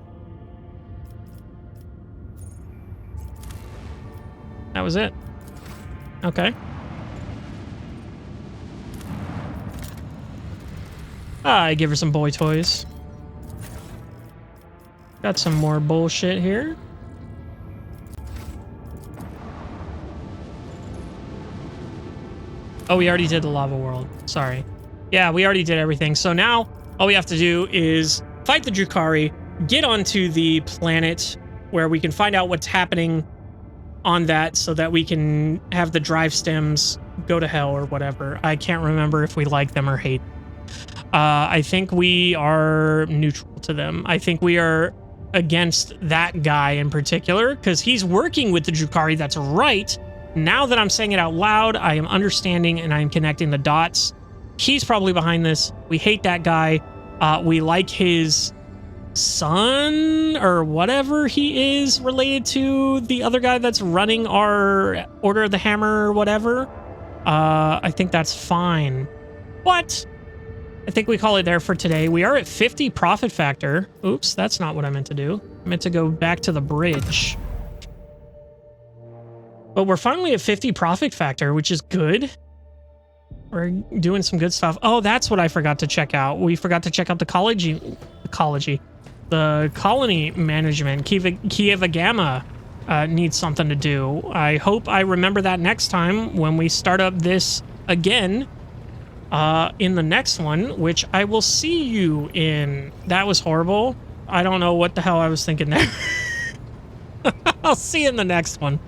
A: That was it. Okay. I give her some boy toys. Got some more bullshit here. Oh, we already did the lava world. Sorry. Yeah, we already did everything. So now all we have to do is fight the Drukhari, get onto the planet where we can find out what's happening on that so that we can have the drive stems go to hell or whatever. I can't remember if we like them or hate them. I think we are neutral to them. I think we are against that guy in particular because he's working with the Drukhari. That's right. Now that I'm saying it out loud, I am understanding and I'm connecting the dots. He's probably behind this. We hate that guy. We like his son or whatever he is related to the other guy that's running our Order of the Hammer or whatever. I think that's fine. But I think we call it there for today. We are at 50 profit factor. Oops, that's not what I meant to do. I meant to go back to the bridge. But we're finally at 50 profit factor, which is good. We're doing some good stuff. Oh, that's what I forgot to check out. We forgot to check out the colony management. Kieva Gamma needs something to do. I hope I remember that next time when we start up this again in the next one, which I will see you in. That was horrible. I don't know what the hell I was thinking there. I'll see you in the next one.